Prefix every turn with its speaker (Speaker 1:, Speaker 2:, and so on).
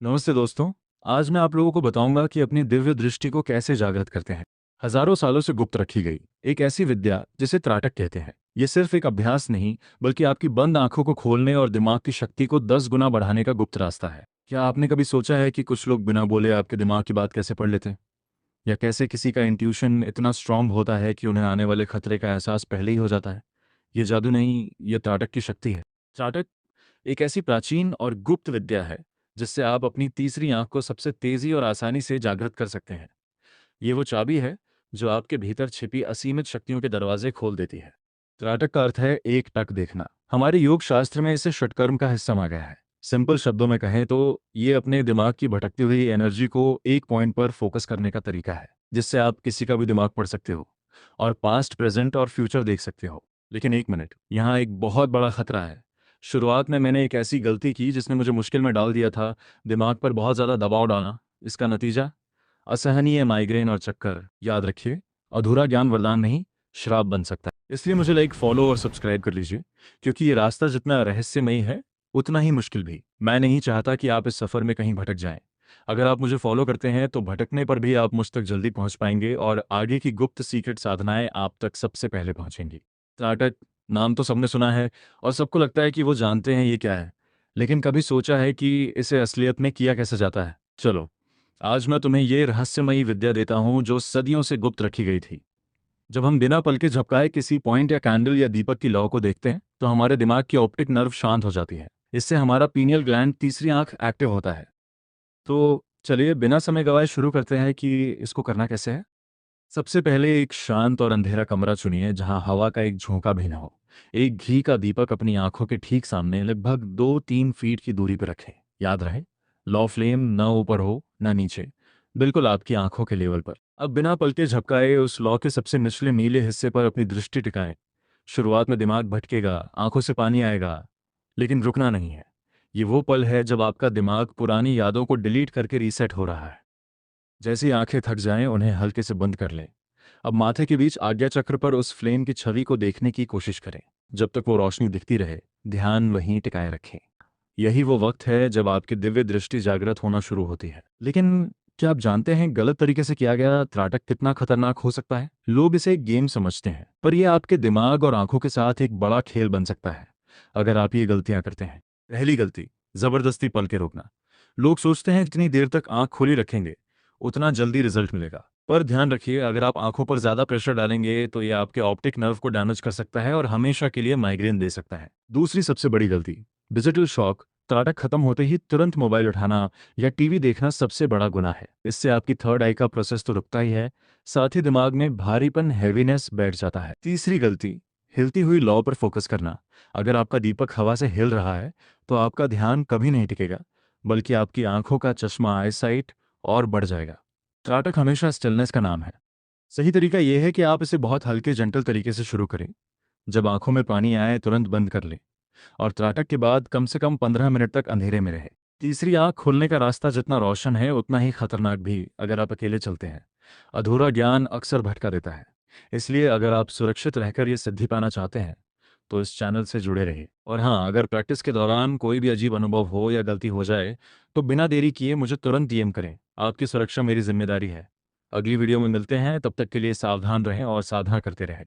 Speaker 1: नमस्ते दोस्तों। आज मैं आप लोगों को बताऊंगा कि अपनी दिव्य दृष्टि को कैसे जागृत करते हैं। हजारों सालों से गुप्त रखी गई एक ऐसी विद्या जिसे त्राटक कहते हैं। ये सिर्फ एक अभ्यास नहीं, बल्कि आपकी बंद आंखों को खोलने और दिमाग की शक्ति को 10 गुना बढ़ाने का गुप्त रास्ता है। क्या आपने कभी सोचा है कि कुछ लोग बिना बोले आपके दिमाग की बात कैसे पढ़ लेते हैं, या कैसे किसी का इंट्यूशन इतना स्ट्रांग होता है कि उन्हें आने वाले खतरे का एहसास पहले ही हो जाता है। ये जादू नहीं, ये त्राटक की शक्ति है। त्राटक एक ऐसी प्राचीन और गुप्त विद्या है जिससे आप अपनी तीसरी आंख को सबसे तेजी और आसानी से जागृत कर सकते हैं। ये वो चाबी है जो आपके भीतर छिपी असीमित शक्तियों के दरवाजे खोल देती है। त्राटक का अर्थ है एक टक देखना। हमारे योग शास्त्र में इसे षटकर्म का हिस्सा माना गया है। सिंपल शब्दों में कहें तो ये अपने दिमाग की भटकती हुई एनर्जी को एक पॉइंट पर फोकस करने का तरीका है, जिससे आप किसी का भी दिमाग पढ़ सकते हो और पास्ट, प्रेजेंट और फ्यूचर देख सकते हो। लेकिन एक मिनट, यहाँ एक बहुत बड़ा खतरा है। शुरुआत में मैंने एक ऐसी गलती की जिसने मुझे मुश्किल में डाल दिया था। दिमाग पर बहुत ज़्यादा दबाव डाला। इसका नतीजा असहनीय माइग्रेन और चक्कर। याद रखिए, अधूरा ज्ञान वरदान नहीं, श्राप बन सकता है। इसलिए मुझे लाइक, फॉलो और सब्सक्राइब कर लीजिए, क्योंकि ये रास्ता जितना रहस्यमयी है उतना ही मुश्किल भी। मैं नहीं चाहता कि आप इस सफ़र में कहीं भटक जाएं। अगर आप मुझे फॉलो करते हैं तो भटकने पर भी आप मुझ तक जल्दी पहुंच पाएंगे और आगे की गुप्त सीक्रेट साधनाएं आप तक सबसे पहले पहुंचेंगी। त्राटक नाम तो सबने सुना है और सबको लगता है कि वो जानते हैं ये क्या है, लेकिन कभी सोचा है कि इसे असलियत में किया कैसे जाता है? चलो, आज मैं तुम्हें ये रहस्यमयी विद्या देता हूँ जो सदियों से गुप्त रखी गई थी। जब हम बिना पलके झपकाए किसी पॉइंट या कैंडल या दीपक की लौ को देखते हैं तो हमारे दिमाग की ऑप्टिक नर्व शांत हो जाती है। इससे हमारा पीनियल ग्लैंड, तीसरी आंख, एक्टिव होता है। तो चलिए बिना समय गवाए शुरू करते हैं कि इसको करना कैसे है। सबसे पहले एक शांत और अंधेरा कमरा चुनिए जहां हवा का एक झोंका भी ना हो। एक घी का दीपक अपनी आंखों के ठीक सामने लगभग 2-3 फीट की दूरी पर रखें। याद रहे, लो फ्लेम, न ऊपर हो न नीचे, बिल्कुल आपकी आंखों के लेवल पर। अब बिना पलके झपकाए उस लौ के सबसे निचले नीले हिस्से पर अपनी दृष्टि टिकाएं। शुरुआत में दिमाग भटकेगा, आंखों से पानी आएगा, लेकिन रुकना नहीं है। ये वो पल है जब आपका दिमाग पुरानी यादों को डिलीट करके रीसेट हो रहा है। जैसे ही आंखें थक जाएं, उन्हें हल्के से बंद कर लें। अब माथे के बीच आज्ञा चक्र पर उस फ्लेम की छवि को देखने की कोशिश करें। जब तक वो रोशनी दिखती रहे, ध्यान वहीं टिकाए रखें। यही वो वक्त है जब आपकी दिव्य दृष्टि जागृत होना शुरू होती है। लेकिन क्या आप जानते हैं गलत तरीके से किया गया त्राटक कितना खतरनाक हो सकता है? लोग इसे एक गेम समझते हैं, पर यह आपके दिमाग और आंखों के साथ एक बड़ा खेल बन सकता है अगर आप ये गलतियां करते हैं। पहली गलती, जबरदस्ती पल के रोकना। लोग सोचते हैं जितनी देर तक आंख खोली रखेंगे उतना जल्दी रिजल्ट मिलेगा, पर ध्यान रखिए, अगर आप आंखों पर ज्यादा प्रेशर डालेंगे तो ये आपके ऑप्टिक नर्व को डैमेज कर सकता है और हमेशा के लिए माइग्रेन दे सकता है। दूसरी सबसे बड़ी गलती, डिजिटल शॉक। त्राटक खत्म होते ही तुरंत मोबाइल उठाना या टीवी देखना सबसे बड़ा गुनाह है। इससे आपकी थर्ड आई का प्रोसेस तो रुकता ही है, साथ ही दिमाग में भारीपन, हैवीनेस बैठ जाता है। तीसरी गलती, हिलती हुई लौ पर फोकस करना। अगर आपका दीपक हवा से हिल रहा है तो आपका ध्यान कभी नहीं टिकेगा, बल्कि आपकी आंखों का चश्मा, आईसाइट, और बढ़ जाएगा। त्राटक हमेशा स्टिलनेस का नाम है। सही तरीका यह है कि आप इसे बहुत हल्के, जेंटल तरीके से शुरू करें। जब आंखों में पानी आए तुरंत बंद कर लें और त्राटक के बाद कम से कम 15 मिनट तक अंधेरे में रहे। तीसरी आंख खोलने का रास्ता जितना रोशन है उतना ही खतरनाक भी अगर आप अकेले चलते हैं। अधूरा ज्ञान अक्सर भटका देता है। इसलिए अगर आप सुरक्षित रहकर ये सिद्धि पाना चाहते हैं तो इस चैनल से जुड़े रहिए। और हाँ, अगर प्रैक्टिस के दौरान कोई भी अजीब अनुभव हो या गलती हो जाए तो बिना देरी किए मुझे तुरंत डीएम करें। आपकी सुरक्षा मेरी जिम्मेदारी है। अगली वीडियो में मिलते हैं, तब तक के लिए सावधान रहें और साधना करते रहें।